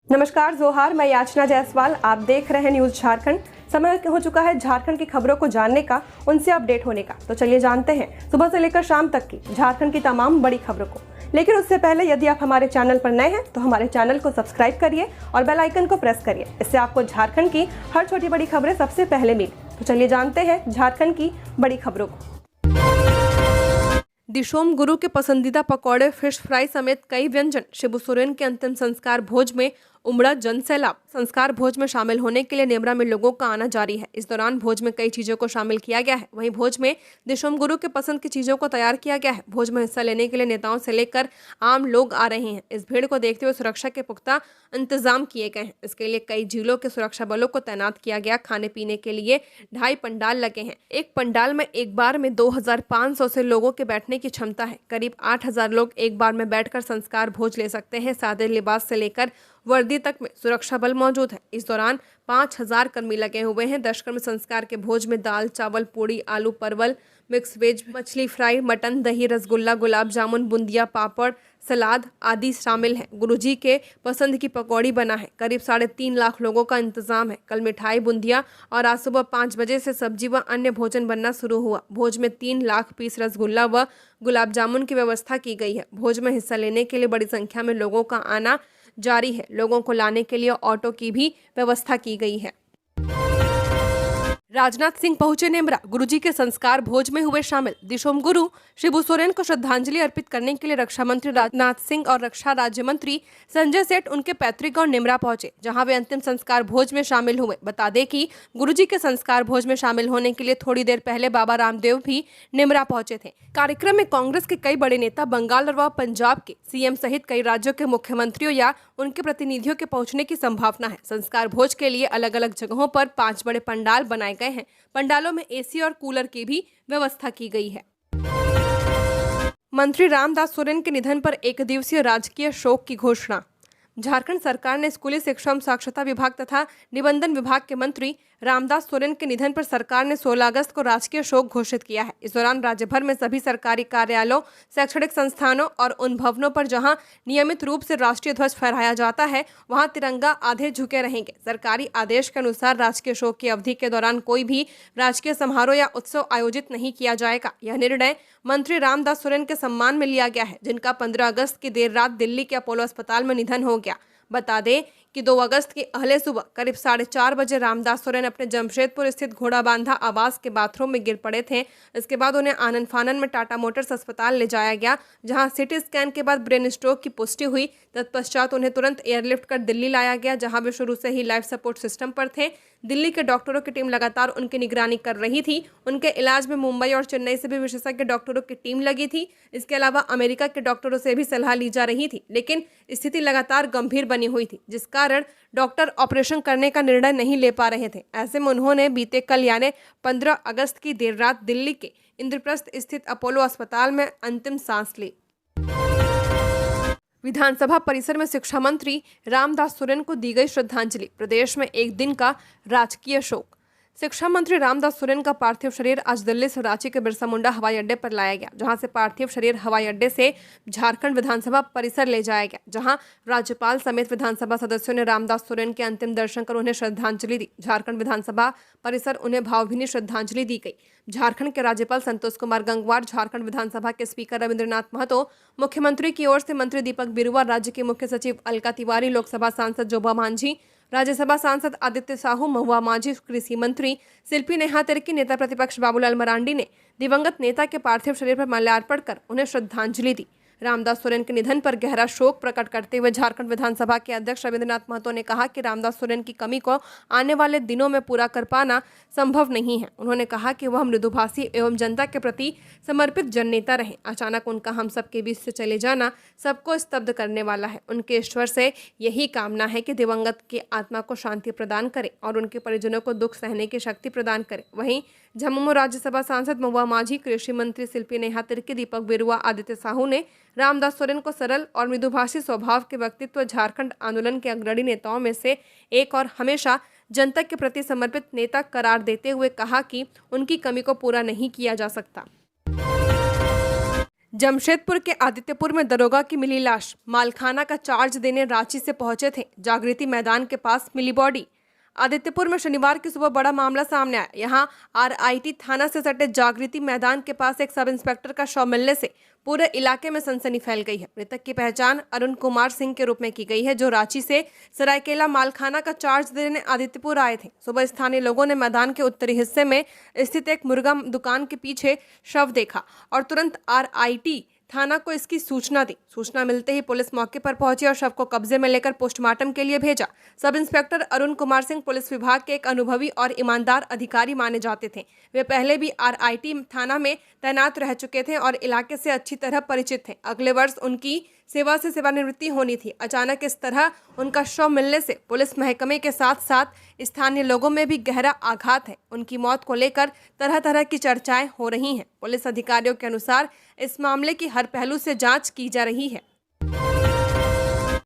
नमस्कार जोहार, मैं याचना जायसवाल। आप देख रहे हैं न्यूज़ झारखंड। समय हो चुका है झारखंड की खबरों को जानने का, उनसे अपडेट होने का। तो चलिए जानते हैं सुबह से लेकर शाम तक की झारखंड की तमाम बड़ी खबरों को। लेकिन उससे पहले यदि आप हमारे चैनल पर नए हैं तो हमारे चैनल को सब्सक्राइब करिए और बेल आइकन को प्रेस करिए। इससे आपको झारखंड की हर छोटी बड़ी खबरें सबसे पहले मिले। तो चलिए जानते हैं झारखंड की बड़ी खबरों को। दिशोम गुरु के पसंदीदा पकौड़े, फिश फ्राई समेत कई व्यंजन। शिबू सोरेन के अंतिम संस्कार भोज में उमड़ा जनसैलाब। संस्कार भोज में शामिल होने के लिए नेमरा में लोगों का आना जारी है। इस दौरान भोज में कई चीजों को शामिल किया गया है। वहीं भोज में दिशोम गुरु के पसंद की चीजों को तैयार किया गया है। भोज में हिस्सा लेने के लिए नेताओं से लेकर आम लोग आ रहे हैं। इस भीड़ को देखते हुए सुरक्षा के पुख्ता इंतजाम किए गए हैं। इसके लिए कई जिलों के सुरक्षा बलों को तैनात किया गया। खाने पीने के लिए 2.5 पंडाल लगे हैं। एक पंडाल में एक बार में 2500 से लोगों के बैठने की क्षमता है। करीब 8000 लोग एक बार में बैठकर संस्कार भोज ले सकते हैं। सादे लिबास से लेकर वर्दी तक में सुरक्षा बल मौजूद है। इस दौरान 5000 कर्मी लगे हुए हैं। दशकर्म संस्कार के भोज में दाल, चावल, पूड़ी, आलू परवल, मिक्स वेज, मछली फ्राई, मटन, दही, रसगुल्ला, गुलाब जामुन, बूंदिया, पापड़, सलाद आदि शामिल हैं। गुरुजी के पसंद की पकौड़ी बना है। करीब 3.5 लाख लोगों का इंतजाम है। कल मिठाई, बूंदिया और आज सुबह 5 बजे से सब्जी व अन्य भोजन बनना शुरू हुआ। भोज में 3 लाख पीस रसगुल्ला व गुलाब जामुन की व्यवस्था की गई है। भोज में हिस्सा लेने के लिए बड़ी संख्या में लोगों का आना जारी है। लोगों को लाने के लिए ऑटो की भी व्यवस्था की गई है। राजनाथ सिंह पहुंचे नेमरा। गुरुजी के संस्कार भोज में हुए शामिल। दिशोम गुरु शिबू सोरेन को श्रद्धांजलि अर्पित करने के लिए रक्षा मंत्री राजनाथ सिंह और रक्षा राज्य मंत्री संजय सेठ उनके पैतृक गांव नेमरा पहुंचे, जहां वे अंतिम संस्कार भोज में शामिल हुए। बता दें कि गुरुजी के संस्कार भोज में शामिल होने के लिए थोड़ी देर पहले बाबा रामदेव भी नेमरा पहुंचे थे। कार्यक्रम में कांग्रेस के कई बड़े नेता, बंगाल और पंजाब के सीएम सहित कई राज्यों के मुख्यमंत्रियों या उनके प्रतिनिधियों के पहुंचने की संभावना है। संस्कार भोज के लिए अलग अलग जगहों पर 5 बड़े पंडाल बनाए गए हैं। पंडालों में एसी और कूलर की भी व्यवस्था की गई है। मंत्री रामदास सोरेन के निधन पर 1 दिवसीय राजकीय शोक की घोषणा। झारखंड सरकार ने स्कूली शिक्षा एवं साक्षरता विभाग तथा निबंधन विभाग के मंत्री रामदास सोरेन के निधन पर सरकार ने 16 अगस्त को राजकीय शोक घोषित किया है। इस दौरान राज्य भर में सभी सरकारी कार्यालयों, शैक्षणिक संस्थानों और उन भवनों पर जहां नियमित रूप से राष्ट्रीय ध्वज फहराया जाता है, वहां तिरंगा आधे झुके रहेंगे। सरकारी आदेश के अनुसार राजकीय शोक की अवधि के दौरान कोई भी राजकीय समारोह या उत्सव आयोजित नहीं किया जाएगा। यह निर्णय मंत्री रामदास सोरेन के सम्मान में लिया गया है, जिनका 15 अगस्त की देर रात दिल्ली के अपोलो अस्पताल में निधन हो गया। बता दें कि 2 अगस्त की अहले सुबह करीब 4:30 बजे रामदास सोरेन अपने जमशेदपुर स्थित घोड़ाबांधा आवास के बाथरूम में गिर पड़े थे। इसके बाद उन्हें आनंद फानन में टाटा मोटर्स अस्पताल ले जाया गया, जहां सीटी स्कैन के बाद ब्रेन स्ट्रोक की पुष्टि हुई। तत्पश्चात उन्हें तुरंत एयरलिफ्ट कर दिल्ली लाया गया, जहां वे शुरू से ही लाइफ सपोर्ट सिस्टम पर थे। दिल्ली के डॉक्टरों की टीम लगातार उनकी निगरानी कर रही थी। उनके इलाज में मुंबई और चेन्नई से भी विशेषज्ञ डॉक्टरों की टीम लगी थी। इसके अलावा अमेरिका के डॉक्टरों से भी सलाह ली जा रही थी, लेकिन स्थिति लगातार गंभीर बनी हुई थी, जिस कारण डॉक्टर ऑपरेशन करने का निर्णय नहीं ले पा रहे थे। ऐसे में उन्होंने बीते कल यानी 15 अगस्त की देर रात दिल्ली के इंद्रप्रस्थ स्थित अपोलो अस्पताल में अंतिम सांस ली। विधानसभा परिसर में शिक्षा मंत्री रामदास सोरेन को दी गई श्रद्धांजलि। प्रदेश में 1 दिन का राजकीय शोक। शिक्षा मंत्री रामदास सोरेन का पार्थिव शरीर आज दिल्ली से रांची के बिरसा मुंडा हवाई अड्डे पर लाया गया, जहां से पार्थिव शरीर हवाई अड्डे से झारखंड विधानसभा परिसर ले जाया गया, जहां राज्यपाल समेत विधानसभा सदस्यों ने रामदास सोरेन के अंतिम दर्शन कर उन्हें श्रद्धांजलि दी। झारखंड विधानसभा परिसर उन्हें भावभीनी श्रद्धांजलि दी गई। झारखंड के राज्यपाल संतोष कुमार गंगवार, झारखंड विधानसभा के स्पीकर रविंद्रनाथ महतो, मुख्यमंत्री की ओर से मंत्री दीपक बिरुवा, राज्य के मुख्य सचिव अलका तिवारी, लोकसभा सांसद जोबा मांझी, राज्यसभा सांसद आदित्य साहू, महुआ माझी, कृषि मंत्री शिल्पी नेहा तिर्की, नेता प्रतिपक्ष बाबूलाल मरांडी ने दिवंगत नेता के पार्थिव शरीर पर माल्यार्पण कर उन्हें श्रद्धांजलि दी। रामदास सोरेन के निधन पर गहरा शोक प्रकट करते हुए झारखंड विधानसभा के अध्यक्ष रविंद्रनाथ महतो ने कहा कि रामदास सोरेन की कमी को आने वाले दिनों में पूरा कर पाना संभव नहीं है। उन्होंने कहा कि वह मृदुभाषी एवं जनता के प्रति समर्पित जननेता रहे। अचानक उनका हम सबके बीच से चले जाना सबको स्तब्ध करने वाला है। उनके ईश्वर से यही कामना है कि दिवंगत की आत्मा को शांति प्रदान करे और उनके परिजनों को दुख सहने की शक्ति प्रदान करे। वहीं झामुमो राज्यसभा सांसद महुआ माझी, कृषि मंत्री शिल्पी नेहा तिर्की, दीपक बिरुआ, आदित्य साहू ने रामदास सोरेन को सरल और मृदुभाषी स्वभाव के व्यक्तित्व, झारखंड आंदोलन के अग्रणी नेताओं में से एक और हमेशा जनता के प्रति समर्पित नेता करार देते हुए कहा कि उनकी कमी को पूरा नहीं किया जा सकता। जमशेदपुर के आदित्यपुर में दरोगा की मिली लाश। मालखाना का चार्ज देने रांची से पहुंचे थे। जागृति मैदान के पास मिली बॉडी। आदित्यपुर में शनिवार की सुबह बड़ा मामला सामने आया। यहां आरआईटी थाना से सटे जागृति मैदान के पास एक सब इंस्पेक्टर का शव मिलने से पूरे इलाके में सनसनी फैल गई है। मृतक की पहचान अरुण कुमार सिंह के रूप में की गई है, जो रांची से सरायकेला मालखाना का चार्ज देने आदित्यपुर आए थे। सुबह स्थानीय लोगों ने मैदान के उत्तरी हिस्से में स्थित एक मुर्गा दुकान के पीछे शव देखा और तुरंत आरआईटी थाना को इसकी सूचना दी। सूचना मिलते ही पुलिस मौके पर पहुंची और शव को कब्जे में लेकर पोस्टमार्टम के लिए भेजा। Sub inspector Arun Kumar Singh police विभाग के एक अनुभवी और ईमानदार अधिकारी माने जाते थे। वे पहले भी आरआईटी थाना में तैनात रह चुके थे और इलाके से अच्छी तरह परिचित थे। अगले वर्ष उनकी सेवा से सेवानिवृत्ति होनी थी। अचानक इस तरह उनका शव मिलने से पुलिस महकमे के साथ साथ स्थानीय लोगों में भी गहरा आघात है। उनकी मौत को लेकर तरह तरह की चर्चाएं हो रही हैं। पुलिस अधिकारियों के अनुसार इस मामले की हर पहलू से जांच की जा रही है।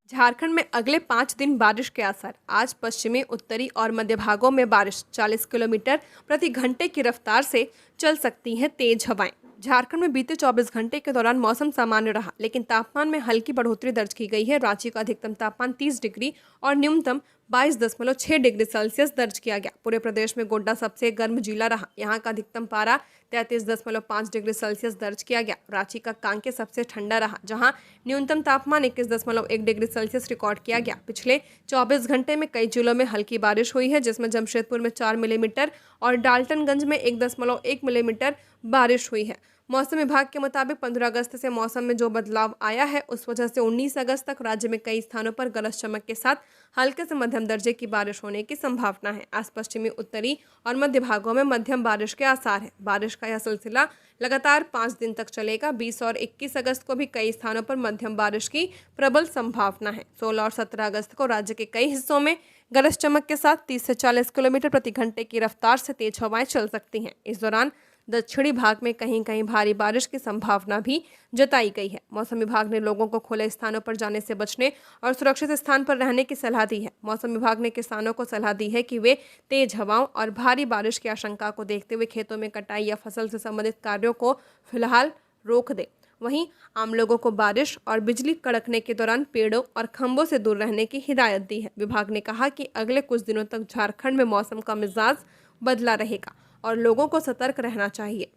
झारखंड में अगले 5 दिन बारिश के आसार। आज पश्चिमी, उत्तरी और मध्य भागों में बारिश। 40 किलोमीटर प्रति घंटे की रफ्तार से चल सकती हैं तेज हवाएं। झारखंड में बीते 24 घंटे के दौरान मौसम सामान्य रहा, लेकिन तापमान में हल्की बढ़ोतरी दर्ज की गई है। रांची का अधिकतम तापमान 30 डिग्री और न्यूनतम 22.6 डिग्री सेल्सियस दर्ज किया गया। पूरे प्रदेश में गोड्डा सबसे गर्म जिला रहा। यहाँ का अधिकतम पारा 33.5 डिग्री सेल्सियस दर्ज किया गया। रांची का कांके सबसे ठंडा रहा, जहां न्यूनतम तापमान 21.1 डिग्री सेल्सियस रिकॉर्ड किया गया। पिछले 24 घंटे में कई जिलों में हल्की बारिश हुई है, जिसमें जमशेदपुर में 4 मिलीमीटर और डाल्टनगंज में 1.1 मिलीमीटर बारिश हुई है। मौसम विभाग के मुताबिक 15 अगस्त से मौसम में जो बदलाव आया है, उस वजह से 19 अगस्त तक राज्य में कई स्थानों पर गरज चमक के साथ हल्के से मध्यम दर्जे की बारिश होने की संभावना है। आज पश्चिमी, उत्तरी और मध्य भागों में मध्यम बारिश के आसार हैं। बारिश का यह सिलसिला लगातार 5 दिन तक चलेगा। 20 और 21 अगस्त को भी कई स्थानों पर मध्यम बारिश की प्रबल संभावना है। 16 और 17 अगस्त को राज्य के कई हिस्सों में गरज चमक के साथ 30 से 40 किलोमीटर प्रति घंटे की रफ्तार से तेज हवाएं चल सकती हैं। इस दौरान दक्षिणी भाग में कहीं कहीं भारी बारिश की संभावना भी जताई गई है। मौसम विभाग ने लोगों को खुले स्थानों पर जाने से बचने और सुरक्षित स्थान पर रहने की सलाह दी है। मौसम विभाग ने किसानों को सलाह दी है कि वे तेज हवाओं और भारी बारिश की आशंका को देखते हुए खेतों में कटाई या फसल से संबंधित कार्यों को फिलहाल रोक दें। वहीं आम लोगों को बारिश और बिजली कड़कने के दौरान पेड़ों और खंभों से दूर रहने की हिदायत दी है। विभाग ने कहा कि अगले कुछ दिनों तक झारखंड में मौसम का मिजाज बदला रहेगा और लोगों को सतर्क रहना चाहिए।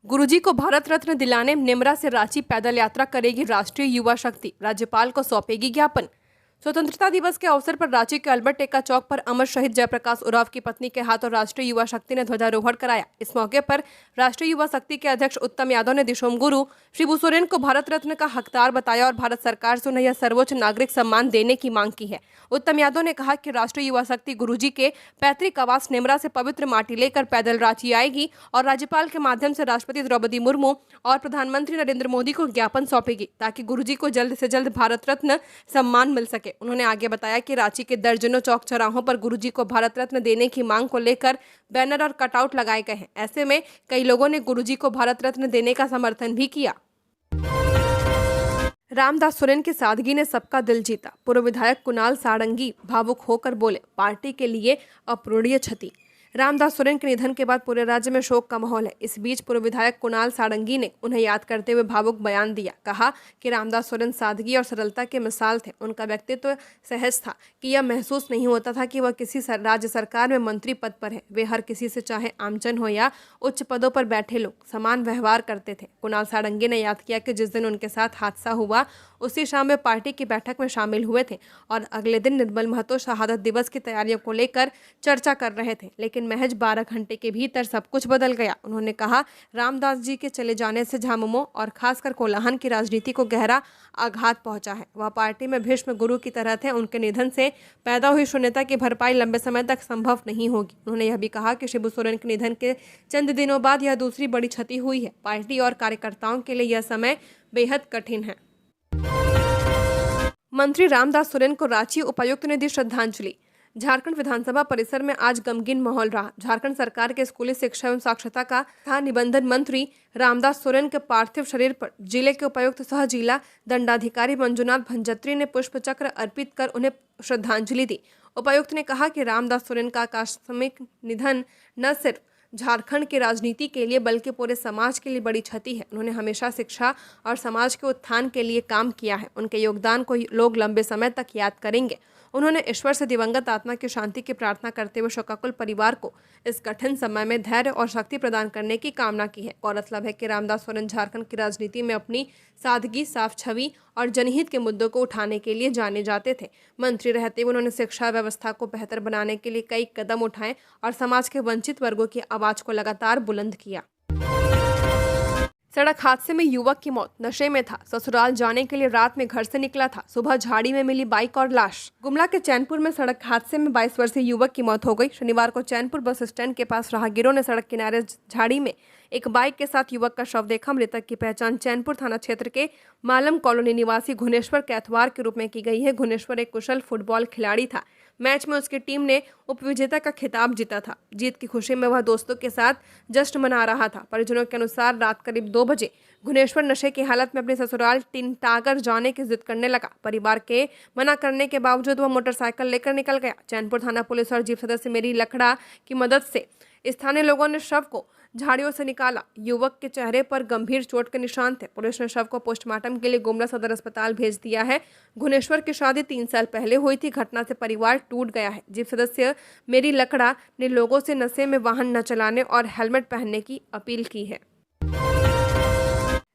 गुरुजी को भारत रत्न दिलाने नेमरा से रांची पैदल यात्रा करेगी राष्ट्रीय युवा शक्ति। राज्यपाल को सौंपेगी ज्ञापन। स्वतंत्रता दिवस के अवसर पर रांची के अल्बर्ट एक्का चौक पर अमर शहीद जयप्रकाश उरांव की पत्नी के हाथों राष्ट्रीय युवा शक्ति ने ध्वजारोहण कराया। इस मौके पर राष्ट्रीय युवा शक्ति के अध्यक्ष उत्तम यादव ने दिशोम गुरु शिबू सोरेन को भारत रत्न का हकदार बताया और भारत सरकार से उन्हें यह सर्वोच्च नागरिक सम्मान देने की मांग की है। उत्तम यादव ने कहा कि राष्ट्रीय युवा शक्ति गुरुजी के पैतृक आवास नेमरा से पवित्र माटी लेकर पैदल रांची आएगी और राज्यपाल के माध्यम से राष्ट्रपति द्रौपदी मुर्मू और प्रधानमंत्री नरेंद्र मोदी को ज्ञापन सौंपेगी, ताकि गुरुजी को जल्द से जल्द भारत रत्न सम्मान मिल सके। उन्होंने आगे बताया कि रांची के दर्जनों चौक चौराहों पर गुरुजी को भारत रत्न देने की मांग को लेकर बैनर और कटआउट लगाए गए हैं। ऐसे में कई लोगों ने गुरुजी को भारत रत्न देने का समर्थन भी किया। रामदास सोरेन की सादगी ने सबका दिल जीता। पूर्व विधायक कुणाल सारंगी भावुक होकर बोले, पार्टी के लिए अपूरणीय क्षति। रामदास सोरेन के निधन के बाद पूरे राज्य में शोक का माहौल है। इस बीच पूर्व विधायक कुणाल सारंगी ने उन्हें याद करते हुए भावुक बयान दिया। कहा कि रामदास सोरेन सादगी और सरलता के मिसाल थे। उनका व्यक्तित्व सहज था कि यह महसूस नहीं होता था कि वह किसी राज्य सरकार में मंत्री पद पर है। वे हर किसी से, चाहे आमजन हो या उच्च पदों पर बैठे लोग, समान व्यवहार करते थे। कुणाल सारंगी ने याद किया कि जिस दिन उनके साथ हादसा हुआ उसी शाम वे पार्टी की बैठक में शामिल हुए थे और अगले दिन निर्मल महतो शहादत दिवस की तैयारियों को लेकर चर्चा कर रहे थे, लेकिन महज 12 घंटे के भीतर सब कुछ बदल गया। उन्होंने कहा, रामदास जी के चले जाने से झामुमो और खासकर कोल्हान की राजनीति को गहरा आघात पहुंचा है। वह पार्टी में भीष्म गुरु की तरह थे। उनके निधन से पैदा हुई शून्यता की भरपाई लंबे समय तक संभव नहीं होगी। उन्होंने यह भी कहा कि शिबू सोरेन के निधन के चंद दिनों बाद यह दूसरी बड़ी क्षति हुई है। पार्टी और कार्यकर्ताओं के लिए यह समय बेहद कठिन है। मंत्री रामदास सोरेन को रांची उपायुक्त ने दी श्रद्धांजलि। झारखंड विधानसभा परिसर में आज गमगीन माहौल रहा। झारखंड सरकार के स्कूली शिक्षा एवं साक्षरता का तथा निबंधन मंत्री रामदास सोरेन के पार्थिव शरीर पर जिले के उपायुक्त सह जिला दंडाधिकारी मंजुनाथ भंजत्री ने पुष्प चक्र अर्पित कर उन्हें श्रद्धांजलि दी। उपायुक्त ने कहा कि रामदास सोरेन का आकस्मिक निधन न सिर्फ झारखंड की राजनीति के लिए बल्कि पूरे समाज के लिए बड़ी क्षति है। उन्होंने हमेशा शिक्षा और समाज के उत्थान के लिए काम किया है। उनके योगदान को लोग लंबे समय तक याद करेंगे। उन्होंने ईश्वर से दिवंगत आत्मा की शांति की प्रार्थना करते हुए शोकाकुल परिवार को इस कठिन समय में धैर्य और शक्ति प्रदान करने की कामना की है। गौरतलब है कि रामदास सोरेन झारखंड की राजनीति में अपनी सादगी, साफ छवि और जनहित के मुद्दों को उठाने के लिए जाने जाते थे। मंत्री रहते हुए उन्होंने शिक्षा व्यवस्था को बेहतर बनाने के लिए कई कदम उठाए और समाज के वंचित वर्गों की आवाज को लगातार बुलंद किया। सड़क हादसे में युवक की मौत। नशे में था, ससुराल जाने के लिए रात में घर से निकला था। सुबह झाड़ी में मिली बाइक और लाश। गुमला के चैनपुर में सड़क हादसे में 22 वर्षीय युवक की मौत हो गई। शनिवार को चैनपुर बस स्टैंड के पास राहगीरों ने सड़क किनारे झाड़ी में एक बाइक के साथ युवक का शव देखा। मृतक की पहचान चैनपुर थाना क्षेत्र के मालम कॉलोनी निवासी घुनेश्वर कैथवार के रूप में की गई है। घुनेश्वर एक कुशल फुटबॉल खिलाड़ी था। मैच में उसकी टीम ने उपविजेता का खिताब जीता था। जीत की खुशी में वह दोस्तों के साथ जश्न मना रहा था। परिजनों के अनुसार रात करीब 2 बजे घुनेश्वर नशे की हालत में अपने ससुराल टिनटागर जाने की जिद करने लगा। परिवार के मना करने के बावजूद वह मोटरसाइकिल लेकर निकल गया। चैनपुर थाना पुलिस और जीप सदस्य मेरी लकड़ा की मदद से स्थानीय लोगों ने शव को झाड़ियों से निकाला। युवक के चेहरे पर गंभीर चोट के निशान थे। पुलिस ने शव को पोस्टमार्टम के लिए गुमला सदर अस्पताल भेज दिया है। घुनेश्वर की शादी 3 साल पहले हुई थी। घटना से परिवार टूट गया है। जीप सदस्य मेरी लकड़ा ने लोगों से नशे में वाहन न चलाने और हेलमेट पहनने की अपील की है।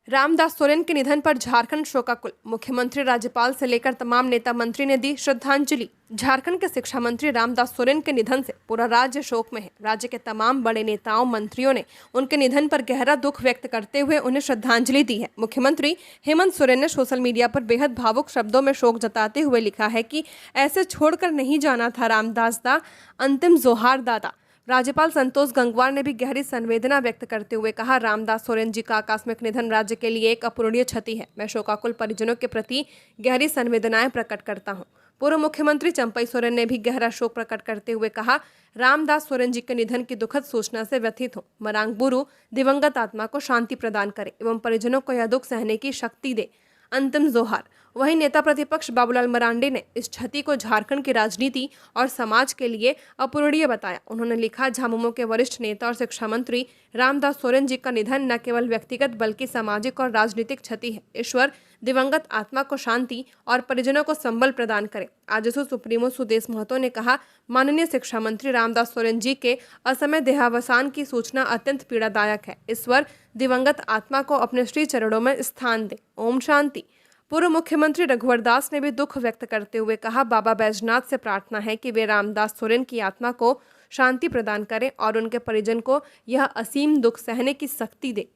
रामदास सोरेन के निधन पर झारखंड शोकाकुल। मुख्यमंत्री, राज्यपाल से लेकर तमाम नेता मंत्री ने दी श्रद्धांजलि। झारखंड के शिक्षा मंत्री रामदास सोरेन के निधन से पूरा राज्य शोक में है। राज्य के तमाम बड़े नेताओं, मंत्रियों ने उनके निधन पर गहरा दुख व्यक्त करते हुए उन्हें श्रद्धांजलि दी है। मुख्यमंत्री हेमंत सोरेन ने सोशल मीडिया पर बेहद भावुक शब्दों में शोक जताते हुए लिखा है कि ऐसे छोड़कर नहीं जाना था रामदास दा, अंतिम जोहार दादा। राज्यपाल संतोष गंगवार ने भी गहरी संवेदना व्यक्त करते हुए कहा, रामदास सोरेन जी का आकस्मिक निधन राज्य के लिए एक अपूरणीय क्षति है। मैं शोकाकुल परिजनों के प्रति गहरी संवेदनाएं प्रकट करता हूं। पूर्व मुख्यमंत्री चंपई सोरेन ने भी गहरा शोक प्रकट करते हुए कहा, रामदास सोरेन जी के निधन की दुखद सूचना से व्यथित हो। मरांग बुरु दिवंगत आत्मा को शांति प्रदान करे एवं परिजनों को यह दुख सहने की शक्ति दे। अंतिम जोहार। वहीं नेता प्रतिपक्ष बाबूलाल मरांडी ने इस क्षति को झारखंड की राजनीति और समाज के लिए अपूरणीय बताया। उन्होंने लिखा, झामुमो के वरिष्ठ नेता और शिक्षा मंत्री रामदास सोरेन जी का निधन न केवल व्यक्तिगत बल्कि सामाजिक और राजनीतिक क्षति है। ईश्वर दिवंगत आत्मा को शांति और परिजनों को संबल प्रदान करे। आजसू सुप्रीमो सुदेश महतो ने कहा, माननीय शिक्षा मंत्री रामदास सोरेन जी के असमय देहावसान की सूचना अत्यंत पीड़ादायक है। ईश्वर दिवंगत आत्मा को अपने श्री चरणों में स्थान दे। ओम शांति। पूर्व मुख्यमंत्री रघुवर दास ने भी दुख व्यक्त करते हुए कहा, बाबा बैजनाथ से प्रार्थना है कि वे रामदास सोरेन की आत्मा को शांति प्रदान करें और उनके परिजन को यह असीम दुख सहने की शक्ति दे।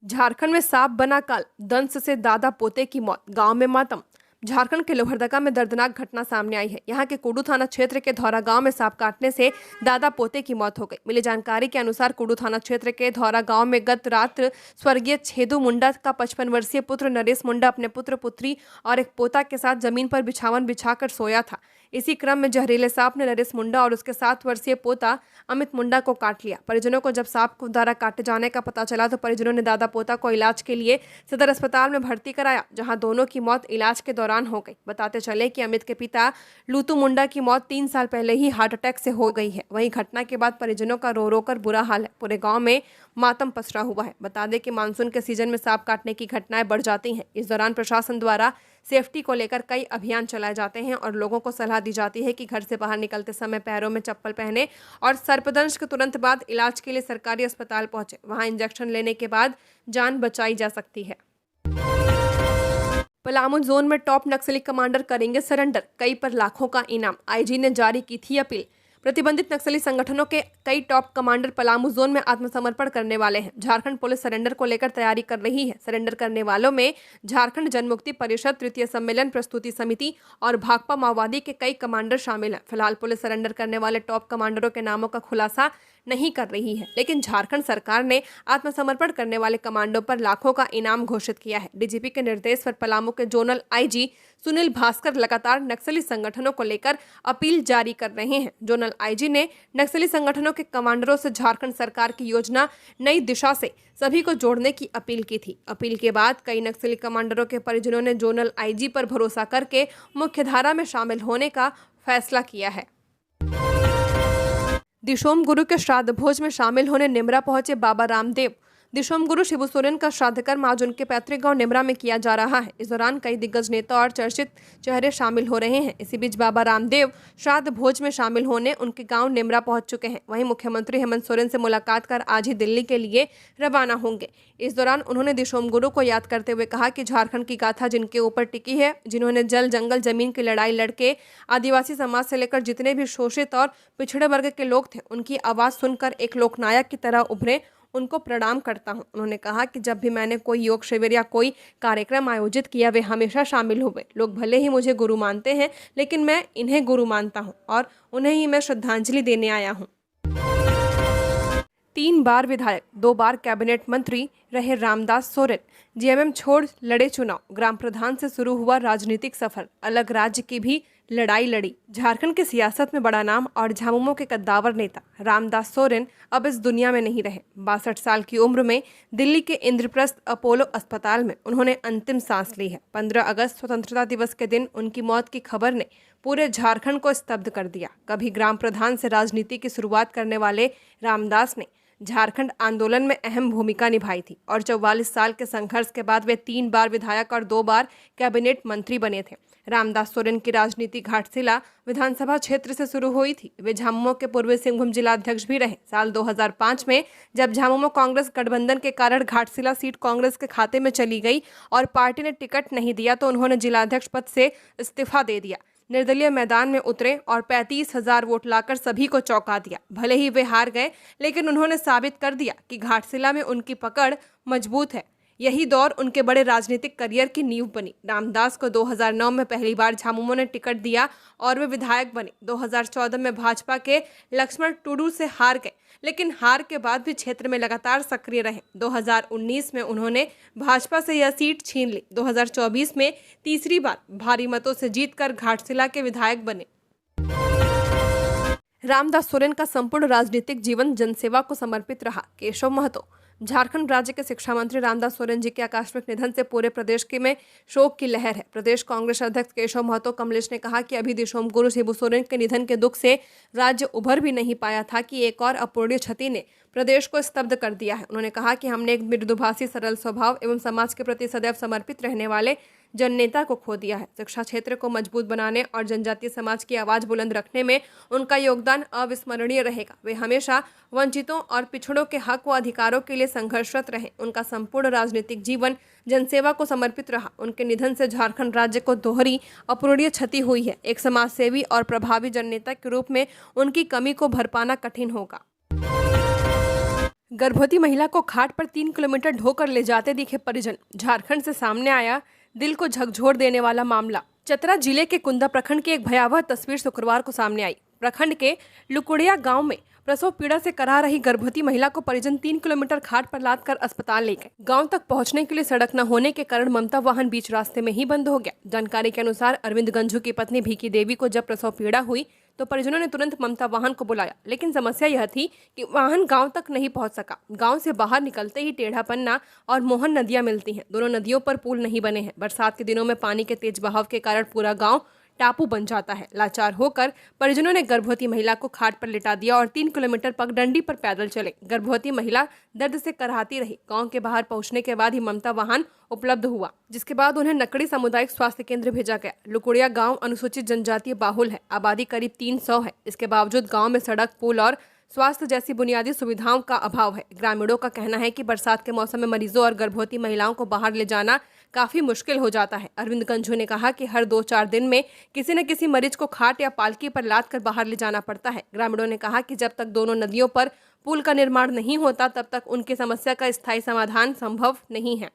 झारखंड में सांप बना काल, दंश से दादा पोते की मौत, गांव में मातम। झारखंड के लोहरदगा में दर्दनाक घटना सामने आई है। यहाँ के कुडू थाना क्षेत्र के धौरा गांव में सांप काटने से दादा पोते की मौत हो गई। मिली जानकारी के अनुसार कुडू थाना क्षेत्र के धौरा गांव में गत रात स्वर्गीय छेदू मुंडा का 55 वर्षीय पुत्र नरेश मुंडा अपने पुत्र, पुत्री और एक पोता के साथ जमीन पर बिछावन बिछाकर सोया था। इसी क्रम में जहरीले सांप ने नरेश मुंडा और उसके 7 वर्षीय पोता अमित मुंडा को काट लिया। परिजनों को जब सांप को द्वारा काटे जाने का पता चला तो परिजनों ने दादा पोता को इलाज के लिए सदर अस्पताल में भर्ती कराया, जहां दोनों की मौत इलाज के दौरान हो गई। बताते चले कि अमित के पिता लूतू मुंडा की मौत 3 साल पहले ही हार्ट अटैक से हो गई है। वहीं घटना के बाद परिजनों का रो रो कर बुरा हाल है। पूरे गाँव में मातम पसरा हुआ है। बता दें कि मानसून के सीजन में सांप काटने की घटनाएं बढ़ जाती हैं। इस दौरान प्रशासन द्वारा सेफ्टी को लेकर कई अभियान चलाए जाते हैं और लोगों को सलाह दी जाती है कि घर से बाहर निकलते समय पैरों में चप्पल पहने और सर्पदंश के तुरंत बाद इलाज के लिए सरकारी अस्पताल पहुंचे। वहां इंजेक्शन लेने के बाद जान बचाई जा सकती है। पलामू जोन में टॉप नक्सली कमांडर करेंगे सरेंडर, कई पर लाखों का इनाम। आईजी ने जारी की थी अपील। प्रतिबंधित नक्सली संगठनों के कई टॉप कमांडर पलामू जोन में आत्मसमर्पण करने वाले हैं। झारखंड पुलिस सरेंडर को लेकर तैयारी कर रही है। सरेंडर करने वालों में झारखंड जनमुक्ति परिषद, तृतीय सम्मेलन प्रस्तुति समिति और भाकपा माओवादी के कई कमांडर शामिल हैं। फिलहाल पुलिस सरेंडर करने वाले टॉप कमांडरों के नामों का खुलासा नहीं कर रही है, लेकिन झारखंड सरकार ने आत्मसमर्पण करने वाले कमांडो पर लाखों का इनाम घोषित किया है। डीजीपी के निर्देश पर पलामू के जोनल आईजी सुनील भास्कर लगातार नक्सली संगठनों को लेकर अपील जारी कर रहे हैं। जोनल आईजी ने नक्सली संगठनों के कमांडरों से झारखंड सरकार की योजना नई दिशा से सभी को जोड़ने की अपील की थी। अपील के बाद कई नक्सली कमांडरों के परिजनों ने जोनल आईजी पर भरोसा करके मुख्यधारा में शामिल होने का फैसला किया है। दिशोम गुरु के श्राद्ध भोज में शामिल होने निमरा पहुंचे बाबा रामदेव। दिशोम गुरु शिबू सोरेन का श्राद्ध कर्म आज उनके पैतृक गांव निमरा में किया जा रहा है। इस दौरान कई दिग्गज नेता और चर्चित चेहरे शामिल हो रहे हैं। इसी बीच बाबा रामदेव श्राद्ध भोज में शामिल होने उनके गांव निमरा पहुंच चुके हैं। वहीं मुख्यमंत्री हेमंत सोरेन से मुलाकात कर आज ही दिल्ली के लिए रवाना होंगे। इस दौरान उन्होंने दिशोम गुरु को याद करते हुए कहा कि झारखंड की गाथा जिनके ऊपर टिकी है, जिन्होंने जल जंगल जमीन की लड़ाई लड़के आदिवासी समाज से लेकर जितने भी शोषित और पिछड़े वर्ग के लोग थे, उनकी आवाज सुनकर एक लोकनायक की तरह उभरे, उनको प्रणाम करता हूं। उन्होंने कहा कि जब भी मैंने कोई योग शिविर या कोई कार्यक्रम आयोजित किया, वे हमेशा शामिल हुए। लोग भले ही मुझे गुरु मानते हैं, लेकिन मैं इन्हें गुरु मानता हूं और उन्हें ही मैं श्रद्धांजलि देने आया हूं। 3 बार विधायक, 2 बार कैबिनेट मंत्री रहे रामदास सोरेन। जेएमएम छोड़ लड़े चुनाव, ग्राम प्रधान से शुरू हुआ राजनीतिक सफर, अलग राज्य की भी लड़ाई लड़ी। झारखंड की सियासत में बड़ा नाम और झामुमो के कद्दावर नेता रामदास सोरेन अब इस दुनिया में नहीं रहे। 62 साल की उम्र में दिल्ली के इंद्रप्रस्थ अपोलो अस्पताल में उन्होंने अंतिम सांस ली है। 15 अगस्त स्वतंत्रता दिवस के दिन उनकी मौत की खबर ने पूरे झारखंड को स्तब्ध कर दिया। कभी ग्राम प्रधान से राजनीति की शुरुआत करने वाले रामदास ने झारखंड आंदोलन में अहम भूमिका निभाई थी और 44 साल के संघर्ष के बाद वे 3 बार विधायक और 2 बार कैबिनेट मंत्री बने थे। रामदास सोरेन की राजनीति घाटशिला विधानसभा क्षेत्र से शुरू हुई थी। वे झामुमो के पूर्वी सिंहभूम जिलाध्यक्ष भी रहे। साल 2005 में जब झामुमो कांग्रेस गठबंधन के कारण घाटशिला सीट कांग्रेस के खाते में चली गई और पार्टी ने टिकट नहीं दिया, तो उन्होंने जिलाध्यक्ष पद से इस्तीफा दे दिया। निर्दलीय मैदान में उतरे और 35,000 वोट लाकर सभी को चौंका दिया। भले ही वे हार गए, लेकिन उन्होंने साबित कर दिया कि घाटशिला में उनकी पकड़ मजबूत है। यही दौर उनके बड़े राजनीतिक करियर की नींव बनी। रामदास को 2009 में पहली बार झामुमो ने टिकट दिया और वे विधायक बने। 2014 में भाजपा के लक्ष्मण टुडू से हार गए, लेकिन हार के बाद भी क्षेत्र में लगातार सक्रिय रहे। 2019 में उन्होंने भाजपा से यह सीट छीन ली। 2024 में तीसरी बार भारी मतों से जीतकर घाटशिला के विधायक बने। रामदास सोरेन का संपूर्ण राजनीतिक जीवन जनसेवा को समर्पित रहा। केशव महतो। झारखंड राज्य के शिक्षा मंत्री रामदास सोरेन जी के आकस्मिक निधन से पूरे प्रदेश में शोक की लहर है। प्रदेश कांग्रेस अध्यक्ष केशव महतो कमलेश ने कहा कि अभी दिशोम गुरु शिबू सोरेन के निधन के दुख से राज्य उभर भी नहीं पाया था कि एक और अपूर्णीय क्षति ने प्रदेश को स्तब्ध कर दिया है। उन्होंने कहा कि हमने एक मृदुभाषी, सरल स्वभाव एवं समाज के प्रति सदैव समर्पित रहने वाले जननेता को खो दिया है। शिक्षा क्षेत्र को मजबूत बनाने और जनजातीय समाज की आवाज बुलंद रखने में उनका योगदान अविस्मरणीय रहेगा। वे हमेशा वंचितों और पिछड़ों के हक व अधिकारों के लिए संघर्षरत रहे। उनका संपूर्ण राजनीतिक जीवन जनसेवा को समर्पित रहा। उनके निधन से झारखंड राज्य को दोहरी अपूरणीय क्षति हुई है। एक समाजसेवी और प्रभावी जननेता के रूप में उनकी कमी को भर पाना कठिन होगा। गर्भवती महिला को खाट पर 3 किलोमीटर ढोकर ले जाते दिखे परिजन। झारखंड से सामने आया दिल को झकझोर देने वाला मामला। चतरा जिले के कुंदा प्रखंड की एक भयावह तस्वीर शुक्रवार को सामने आई। प्रखंड के लुकुड़िया गांव में प्रसव पीड़ा से करा रही गर्भवती महिला को परिजन 3 किलोमीटर खाट पर लाद कर अस्पताल ले गए। गांव तक पहुंचने के लिए सड़क न होने के कारण ममता वाहन बीच रास्ते में ही बंद हो गया। जानकारी के अनुसार अरविंद गंझू की पत्नी भीकी देवी को जब प्रसव पीड़ा हुई तो परिजनों ने तुरंत ममता वाहन को बुलाया, लेकिन समस्या यह थी कि वाहन गांव तक नहीं पहुंच सका। गांव से बाहर निकलते ही टेढ़ा पन्ना और मोहन नदियां मिलती हैं। दोनों नदियों पर पुल नहीं बने हैं। बरसात के दिनों में पानी के तेज बहाव के कारण पूरा गांव टापू बन जाता है। लाचार होकर परिजनों ने गर्भवती महिला को खाट पर लिटा दिया और 3 किलोमीटर पगडंडी पर पैदल चले। गर्भवती महिला दर्द से कराहती रही। गांव के बाहर पहुंचने के बाद ही ममता वाहन उपलब्ध हुआ, जिसके बाद उन्हें नकड़ी सामुदायिक स्वास्थ्य केंद्र भेजा गया। लुकुड़िया गांव अनुसूचित जनजातीय बाहुल है। आबादी करीब 300 है। इसके बावजूद गांव में सड़क, पुल और स्वास्थ्य जैसी बुनियादी सुविधाओं का अभाव है। ग्रामीणों का कहना है कि बरसात के मौसम में मरीजों और गर्भवती महिलाओं को बाहर ले जाना काफी मुश्किल हो जाता है। अरविंद गंझू ने कहा कि हर 2-4 दिन में किसी न किसी मरीज को खाट या पालकी पर लाद कर बाहर ले जाना पड़ता है। ग्रामीणों ने कहा कि जब तक दोनों नदियों पर पुल का निर्माण नहीं होता, तब तक उनकी समस्या का स्थायी समाधान संभव नहीं है।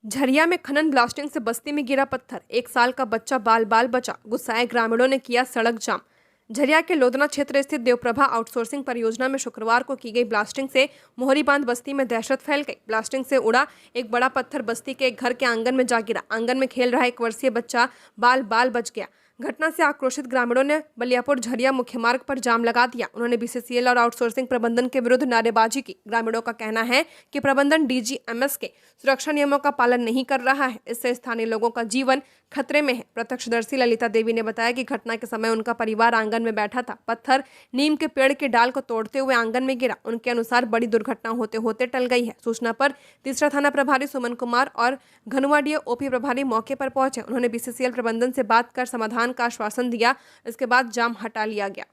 झरिया में खनन ब्लास्टिंग से बस्ती में गिरा पत्थर, 1 साल का बच्चा बाल बचा। गुस्साए ग्रामीणों ने किया सड़क जाम। झरिया के लोधना क्षेत्र स्थित देवप्रभा आउटसोर्सिंग परियोजना में शुक्रवार को की गई ब्लास्टिंग से मोहरी बांध बस्ती में दहशत फैल गई। ब्लास्टिंग से उड़ा एक बड़ा पत्थर बस्ती के एक घर के आंगन में जा गिरा। आंगन में खेल रहा 1 वर्षीय बच्चा बाल बच गया। घटना से आक्रोशित ग्रामीणों ने बलियापुर झरिया मुख्य मार्ग पर जाम लगा दिया। उन्होंने बीसीसीएल और आउटसोर्सिंग प्रबंधन के विरुद्ध नारेबाजी की। ग्रामीणों का कहना है कि प्रबंधन डीजीएमएस के सुरक्षा नियमों का पालन नहीं कर रहा है, इससे स्थानीय लोगों का जीवन खतरे में है। प्रत्यक्षदर्शी ललिता देवी ने बताया कि घटना के समय उनका परिवार आंगन में बैठा था। पत्थर नीम के पेड़ के डाल को तोड़ते हुए आंगन में गिरा। उनके अनुसार बड़ी दुर्घटना होते होते टल गई है। सूचना पर तीसरा थाना प्रभारी सुमन कुमार और घनुवाडिया ओपी प्रभारी मौके पर पहुंचे। उन्होंने बीसीसीएल प्रबंधन से बात कर समाधान का आश्वासन दिया। इसके बाद जाम हटा लिया गया।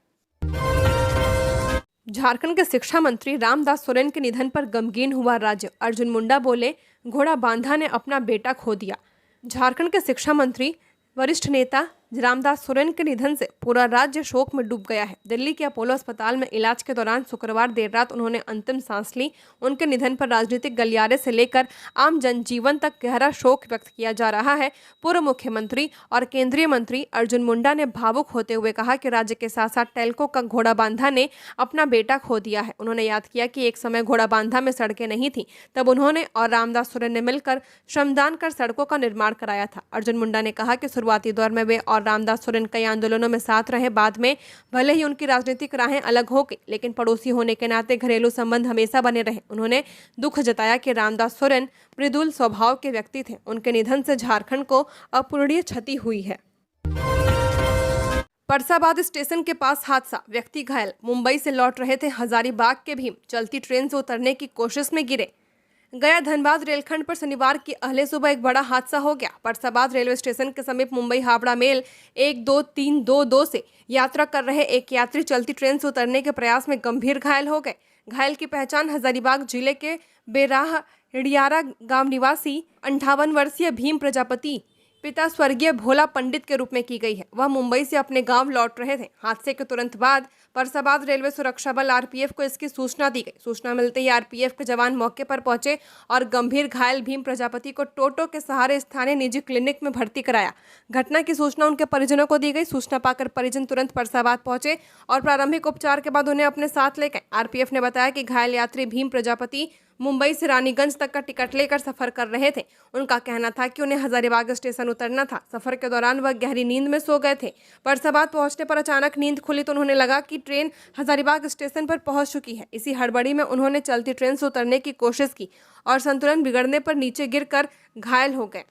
झारखंड के शिक्षा मंत्री रामदास सोरेन के निधन पर गमगीन हुआ राज्य। अर्जुन मुंडा बोले, घोड़ा बांधा ने अपना बेटा खो दिया। झारखंड के शिक्षा मंत्री वरिष्ठ नेता रामदास सोरेन के निधन से पूरा राज्य शोक में डूब गया है। दिल्ली के अपोलो अस्पताल में इलाज के दौरान शुक्रवार देर रात उन्होंने अंतिम सांस ली। उनके निधन पर राजनीतिक गलियारे से लेकर आम जनजीवन तक गहरा शोक व्यक्त किया जा रहा है। पूर्व मुख्यमंत्री और केंद्रीय मंत्री अर्जुन मुंडा ने भावुक होते हुए कहा कि राज्य के साथ साथ टेल्को का घोड़ा बांधा ने अपना बेटा खो दिया है। उन्होंने याद किया कि एक समय घोड़ा बांधा में सड़कें नहीं थी, तब उन्होंने और रामदास सोरेन ने मिलकर श्रमदान कर सड़कों का निर्माण कराया था। अर्जुन मुंडा ने कहा कि शुरुआती दौर में वे और रामदास सोरेन कई आंदोलनों में साथ रहे। बाद में भले ही उनकी राजनीतिक राहें अलग हो गई, लेकिन पड़ोसी होने के नाते घरेलू संबंध हमेशा बने रहे। उन्होंने दुख जताया कि रामदास सोरेन मृदुल स्वभाव के व्यक्ति थे। उनके निधन से झारखंड को अपूरणीय क्षति हुई है। परसाबाद स्टेशन के पास हादसा, व्यक्ति घायल। मुंबई से लौट रहे थे हजारीबाग के भीम, चलती ट्रेन से उतरने की कोशिश में गिरे। गया धनबाद रेलखंड पर शनिवार की अहले सुबह एक बड़ा हादसा हो गया। परसाबाद रेलवे स्टेशन के समीप मुंबई हावड़ा मेल 12322 से यात्रा कर रहे एक यात्री चलती ट्रेन से उतरने के प्रयास में गंभीर घायल हो गए। घायल की पहचान हजारीबाग जिले के बेराह हिडियारा गांव निवासी 58 वर्षीय भीम प्रजापति पिता स्वर्गीय भोला पंडित के रूप में की गई है। वह मुंबई से अपने गांव लौट रहे थे। हादसे के तुरंत बाद परसाबाद रेलवे सुरक्षा बल आरपीएफ को इसकी सूचना दी गई। सूचना मिलते ही आरपीएफ के जवान मौके पर पहुंचे और गंभीर घायल भीम प्रजापति को टोटो के सहारे स्थानीय निजी क्लिनिक में भर्ती कराया। घटना की सूचना उनके परिजनों को दी गई। सूचना पाकर परिजन तुरंत परसाबाद पहुंचे और प्रारंभिक उपचार के बाद उन्हें अपने साथ ले गए। आरपीएफ ने बताया कि घायल यात्री भीम प्रजापति मुंबई से रानीगंज तक का टिकट लेकर सफर कर रहे थे। उनका कहना था कि उन्हें हजारीबाग स्टेशन उतरना था। सफर के दौरान वह गहरी नींद में सो गए थे। परसाबाद पहुंचने पर अचानक नींद खुली तो उन्हें लगा कि ट्रेन हजारीबाग स्टेशन पर पहुंच चुकी है। इसी हड़बड़ी में उन्होंने चलती ट्रेन से उतरने की कोशिश की और संतुलन बिगड़ने पर नीचे गिरकर घायल हो गए।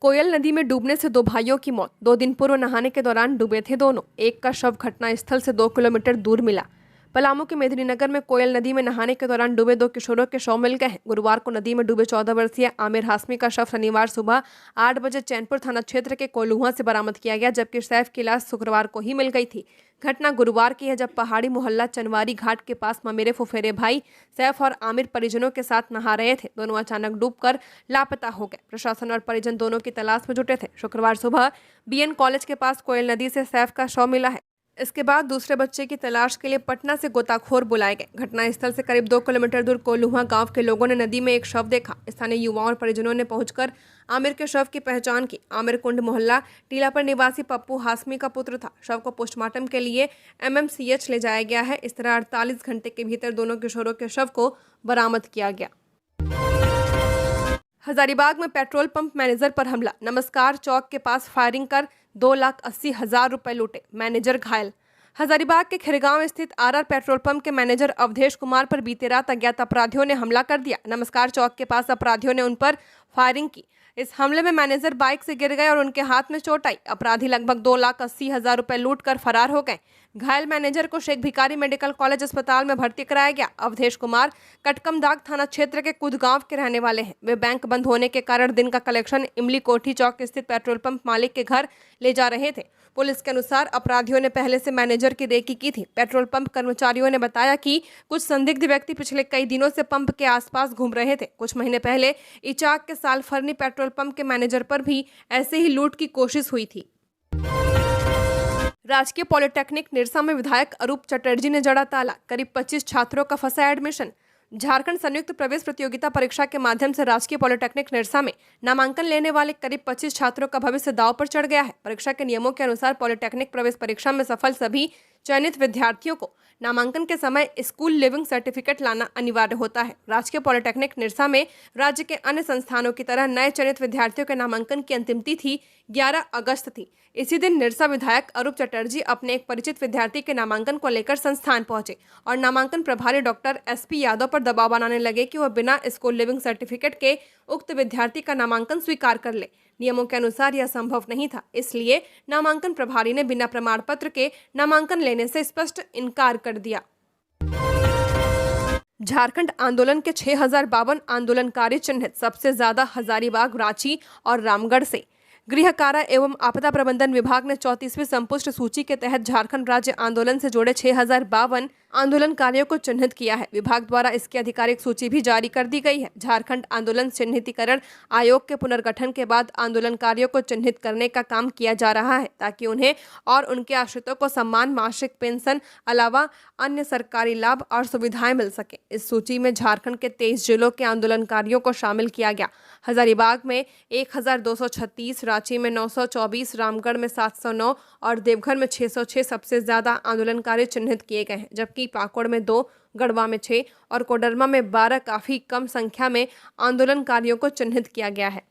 कोयल नदी में डूबने से 2 भाइयों की मौत। 2 दिन पूर्व नहाने के दौरान डूबे थे दोनों। एक का शव घटनास्थल से 2 किलोमीटर दूर मिला। पलामू के मेदिनीनगर में कोयल नदी में नहाने के दौरान डूबे 2 किशोरों के शव मिल गए हैं। गुरुवार को नदी में डूबे 14 वर्षीय आमिर हाशमी का शव शनिवार सुबह 8 बजे चैनपुर थाना क्षेत्र के कोल्हुआ से बरामद किया गया, जबकि सैफ की लाश शुक्रवार को ही मिल गई थी। घटना गुरुवार की है, जब पहाड़ी मोहल्ला चनवारी घाट के पास ममेरे फुफेरे भाई सैफ और आमिर परिजनों के साथ नहा रहे थे। दोनों अचानक डूबकर लापता हो गए। प्रशासन और परिजन दोनों की तलाश में जुटे थे। शुक्रवार सुबह बीएन कॉलेज के पास कोयल नदी से सैफ का शव मिला है। इसके बाद दूसरे बच्चे की तलाश के लिए पटना से गोताखोर बुलाए गए। घटनास्थल से करीब 2 किलोमीटर दूर कोल्हुआ गांव के लोगों ने नदी में एक शव देखा। स्थानीय युवाओं और परिजनों ने पहुंचकर आमिर के शव की पहचान की। आमिर कुंड मोहल्ला टीलापर निवासी पप्पू हाशमी का पुत्र था। शव को पोस्टमार्टम के लिए एमएमसीएच ले जाया गया है। इस तरह 48 घंटे के भीतर दोनों किशोरों के शव को बरामद किया गया। हजारीबाग में पेट्रोल पंप मैनेजर पर हमला। नमस्कार चौक के पास फायरिंग कर 2,80,000 रुपए लूटे, मैनेजर घायल। हजारीबाग के खिरगांव स्थित आरआर पेट्रोल पंप के मैनेजर अवधेश कुमार पर बीते रात अज्ञात अपराधियों ने हमला कर दिया। नमस्कार चौक के पास अपराधियों ने उन पर फायरिंग की। इस हमले में मैनेजर बाइक से गिर गए और उनके हाथ में चोट आई। अपराधी लगभग 2,80,000 रुपए लूट कर फरार हो गए। घायल मैनेजर को शेख भिखारी मेडिकल कॉलेज अस्पताल में भर्ती कराया गया। अवधेश कुमार कटकमदाग थाना क्षेत्र के कुदगांव के रहने वाले हैं। वे बैंक बंद होने के कारण दिन का कलेक्शन इमली कोठी चौक स्थित पेट्रोल पंप मालिक के घर ले जा रहे थे। पुलिस के अनुसार अपराधियों ने पहले से मैनेजर की रेकी की थी। पेट्रोल पंप कर्मचारियों ने बताया कि कुछ संदिग्ध व्यक्ति पिछले कई दिनों से पंप के आसपास घूम रहे थे। कुछ महीने पहले इचाक के सालफरनी पेट्रोल पंप के मैनेजर पर भी ऐसे ही लूट की कोशिश हुई थी। राजकीय पॉलिटेक्निक निरसा में विधायक अरूप चटर्जी ने जड़ा ताला। करीब 25 छात्रों का फंसा एडमिशन। झारखंड संयुक्त प्रवेश प्रतियोगिता परीक्षा के माध्यम से राजकीय पॉलिटेक्निक निरसा में नामांकन लेने वाले करीब 25 छात्रों का भविष्य दांव पर चढ़ गया है। परीक्षा के नियमों के अनुसार पॉलिटेक्निक प्रवेश परीक्षा में सफल सभी चयनित विद्यार्थियों को नामांकन के समय स्कूल लिविंग सर्टिफिकेट लाना अनिवार्य होता है। राजकीय पॉलिटेक्निक निरसा में राज्य के अन्य संस्थानों की तरह नए चयनित विद्यार्थियों के नामांकन की अंतिम तिथि 11 अगस्त थी। इसी दिन निरसा विधायक अरूप चटर्जी अपने एक परिचित विद्यार्थी के नामांकन को लेकर संस्थान पहुंचे और नामांकन प्रभारी डॉक्टर SP यादव पर दबाव बनाने लगे कि वह बिना स्कूल लिविंग सर्टिफिकेट के उक्त विद्यार्थी का नामांकन स्वीकार कर ले। नियमों के अनुसार यह संभव नहीं था, इसलिए नामांकन प्रभारी ने बिना प्रमाण पत्र के नामांकन लेने से स्पष्ट इनकार कर दिया। झारखंड आंदोलन के 6052 आंदोलनकारी चिन्हित, सबसे ज्यादा हजारीबाग, रांची और रामगढ़ से। गृह कारा एवं आपदा प्रबंधन विभाग ने 34वीं संपुष्ट सूची के तहत झारखंड राज्य आंदोलन से जुड़े 6052 आंदोलनकारियों को चिन्हित किया है। विभाग द्वारा इसकी आधिकारिक सूची भी जारी कर दी गई है। झारखंड आंदोलन चिन्हितीकरण आयोग के पुनर्गठन के बाद आंदोलनकारियों को चिन्हित करने का काम किया जा रहा है ताकि उन्हें और उनके आश्रितों को सम्मान, मासिक पेंशन अलावा अन्य सरकारी लाभ और सुविधाएं मिल सके। इस सूची में झारखंड के 23 जिलों के आंदोलनकारियों को शामिल किया गया। हजारीबाग में 1236, रांची में 924, रामगढ़ में 709 और देवघर में 606 सबसे ज्यादा आंदोलनकारी चिन्हित किए गए हैं, जबकि पाकुड़ में 2, गढ़वा में 6 और कोडरमा में 12 काफी कम संख्या में आंदोलनकारियों को चिन्हित किया गया है।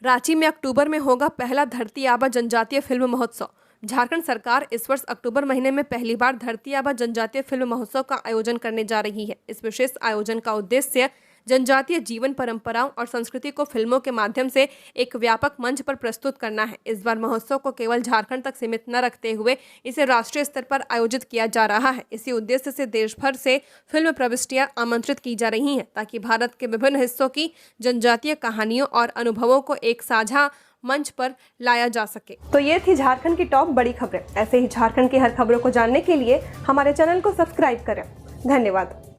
रांची में अक्टूबर में होगा पहला धरती आबा जनजातीय फिल्म महोत्सव। झारखंड सरकार इस वर्ष अक्टूबर महीने में पहली बार धरती आबा जनजातीय फिल्म महोत्सव का आयोजन करने जा रही है। इस विशेष आयोजन का उद्देश्य जनजातीय जीवन, परंपराओं और संस्कृति को फिल्मों के माध्यम से एक व्यापक मंच पर प्रस्तुत करना है। इस बार महोत्सव को केवल झारखंड तक सीमित न रखते हुए इसे राष्ट्रीय स्तर पर आयोजित किया जा रहा है। इसी उद्देश्य से देश भर से फिल्म प्रविष्टियां आमंत्रित की जा रही हैं ताकि भारत के विभिन्न हिस्सों की जनजातीय कहानियों और अनुभवों को एक साझा मंच पर लाया जा सके। तो ये थी झारखंड की टॉप बड़ी खबरें। ऐसे ही झारखंड की हर खबरों को जानने के लिए हमारे चैनल को सब्सक्राइब करें। धन्यवाद।